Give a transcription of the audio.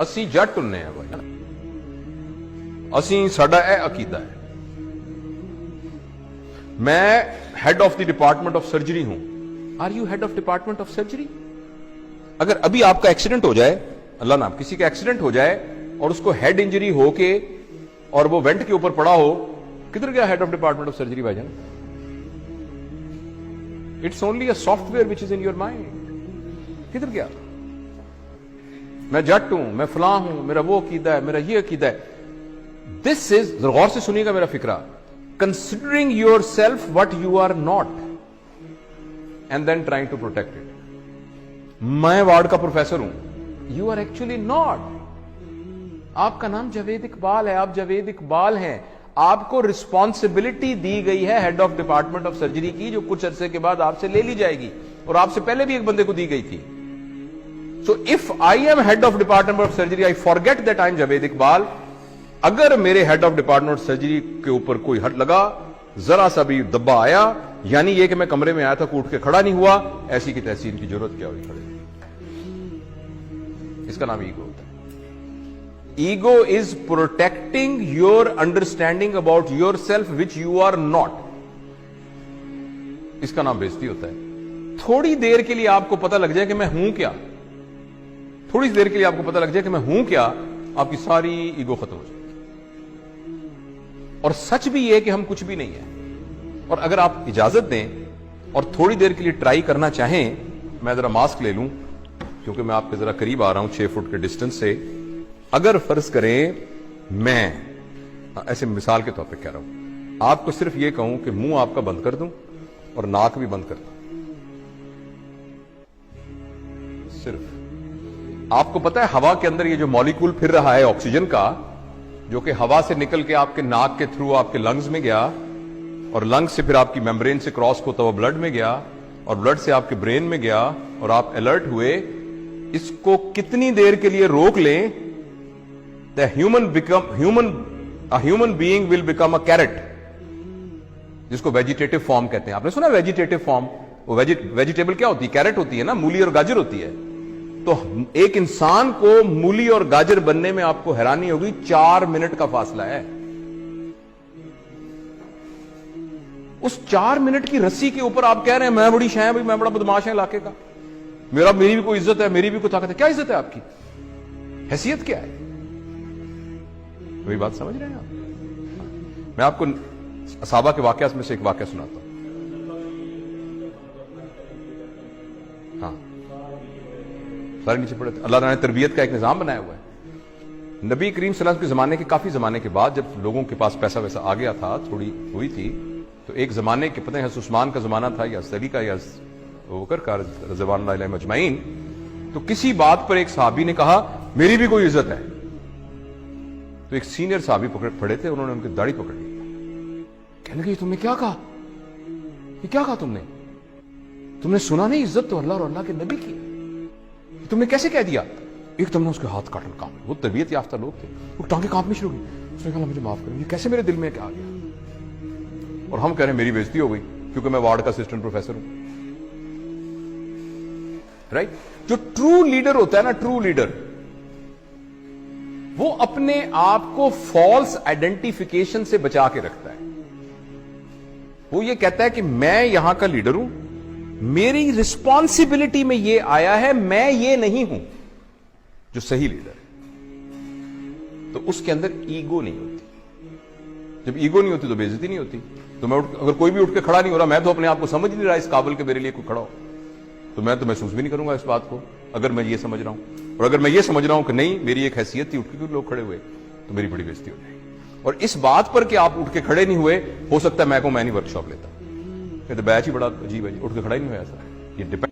ਅਸੀਂ ਜੱਟ ਹੁੰਨੇ ਆ ਭਾਈ, ਅਸੀਂ ਸਾਡਾ ਇਹ ਅਕੀਦਾ ਹੈ। मैं head of the department of surgery हूं। Are you head of department of surgery? अगर अभी आपका एक्सीडेंट हो जाए, अल्लाह ना किसी का एक्सीडेंट हो जाए और उसको हेड इंजरी होके और वो वेंट के ऊपर पड़ा हो, किधर गया head of department of surgery भाईजान? It's only a software which is in your mind. किधर गया? मैं जट हूं, मैं फलां हूं, मेरा वो अकीदा है, मेरा ये अकीदा है। दिस इज, गौर से सुनिएगा मेरा फिक्रा, considering yourself what you are not and then trying to protect it। मैं वार्ड का प्रोफेसर हूं, you are actually not। आपका नाम जावेद इकबाल है, आप जावेद इकबाल हैं। आपको रिस्पॉन्सिबिलिटी दी गई है head of department of surgery की, जो कुछ अरसे के बाद आपसे ले ली जाएगी, और आपसे पहले भी एक बंदे को दी गई थी। So if I am head of department of surgery, I forget that I am Javed Iqbal. अगर मेरे हेड ऑफ डिपार्टमेंट सर्जरी के ऊपर कोई हट लगा, जरा सा भी दब्बा आया, यानी ये कि मैं कमरे में आया था, उठ के खड़ा नहीं हुआ, ऐसी की तैसी इनकी जरूरत क्या हुई खड़े? इसका नाम ईगो होता है। Ego is protecting your understanding about yourself which you are not. इसका नाम बेइज्जती होता है। थोड़ी देर के लिए आपको पता लग जाए कि मैं हूं क्या, थोड़ी देर के लिए आपको पता लग जाए कि मैं हूं क्या, आपकी सारी ईगो खत्म हो जाए। और सच भी ये कि हम कुछ भी नहीं है। और अगर आप इजाजत दें और थोड़ी देर के लिए ट्राई करना चाहें, मैं जरा मास्क ले लूं क्योंकि मैं आपके जरा करीब आ रहा हूं 6 फुट के डिस्टेंस से। अगर फर्ज करें मैं ऐसे मिसाल के तौर पे कह रहा हूं, आपको सिर्फ ये कहूं कि मुंह आपका बंद कर दूं और नाक भी बंद कर दूं, सिर्फ आपको पता है हवा के अंदर ये जो मॉलिक्यूल फिर रहा है ऑक्सीजन का, जो कि हवा से निकल के आपके नाक के थ्रू आपके लंग्स में गया, और लंग्स से फिर आपकी मेम्ब्रेन से क्रॉस होता हुआ ब्लड में गया, और ब्लड से आपके ब्रेन में गया, और आप अलर्ट हुए। इसको कितनी देर के लिए रोक लें, the human being will become a carrot, जिसको वेजिटेटिव फॉर्म कहते हैं। आपने सुना वेजिटेटिव फॉर्म? वो वेजिटेबल क्या होती है? कैरेट होती है ना, मूली और गाजर होती है। तो एक इंसान को मूली और गाजर बनने में आपको हैरानी होगी, 4 मिनट का फासला है। उस 4 मिनट की रस्सी के ऊपर आप कह रहे हैं मैं बड़ी शाय भाई, मैं बड़ा बदमाश है इलाके का, मेरी भी कोई इज्जत है, मेरी भी कोई ताकत है। क्या इज्जत है आपकी? हैसियत क्या है? वही बात समझ रहे हैं आप? मैं आपको असहाबा के वाकयात में से एक वाकया सुनाता हूं। हाँ, सारे नीचे पड़े थे। अल्लाह ने तरबियत का एक निजाम बनाया हुआ है। नबी करीम सल्लल्लाहु अलैहि वसल्लम के जमाने के काफी जमाने के बाद, जब लोगों के पास पैसा वैसा आ गया था, थोड़ी हुई थी, तो एक जमाने के, पता है उस्मान का जमाना था या सली का या बकर का रज़वानुल्लाह अलैहिम अजमाइन, तो किसी बात पर एक सहाबी ने कहा मेरी भी कोई इज्जत है। तो एक सीनियर सहाबी पड़े थे, उन्होंने उनकी दाढ़ी पकड़ ली, कहने लगे तुमने क्या कहा? ये क्या कहा तुमने सुना नहीं? इज्जत तो अल्लाह और अल्लाह के नबी की, तुमने कैसे कह दिया? एकदम ना उसके हाथ काटन कांप, वो तरबियत याफ्ता लोग थे, वो टांगे कांपनी शुरू हुई। उसने कहा मुझे माफ करो, ये कैसे मेरे दिल में क्या आ गया? और हम कह रहे हैं मेरी बेइज्जती हो गई क्योंकि मैं वार्ड का असिस्टेंट प्रोफेसर हूं। राइट? जो ट्रू लीडर होता है ना, ट्रू लीडर, वो अपने आप को फॉल्स आइडेंटिफिकेशन से बचा के रखता है। वो ये कहता है कि मैं यहां का लीडर हूं, मेरी रिस्पॉन्सिबिलिटी में ये आया है, मैं ये नहीं हूं। जो सही लीडर है तो उसके अंदर ईगो नहीं होती। जब ईगो नहीं होती तो बेइज्जती नहीं होती। तो मैं अगर कोई भी उठ के खड़ा नहीं हो रहा, मैं तो अपने आप को समझ नहीं रहा इस काबिल के मेरे लिए कोई खड़ा हो, तो मैं तो महसूस भी नहीं करूंगा इस बात को, अगर मैं ये समझ रहा हूं। और अगर मैं ये समझ रहा हूं कि नहीं मेरी एक हैसियत थी, उठ के लोग खड़े हुए, तो मेरी बड़ी बेइज्जती हो जाएगी। और इस बात पर कि आप उठ के खड़े नहीं हुए, हो सकता है मैं नहीं वर्कशॉप लेता। ये तो बैच ही बड़ा अजीब है, उठ के खड़ा ही नहीं हुआ ऐसा। ये डिपेंड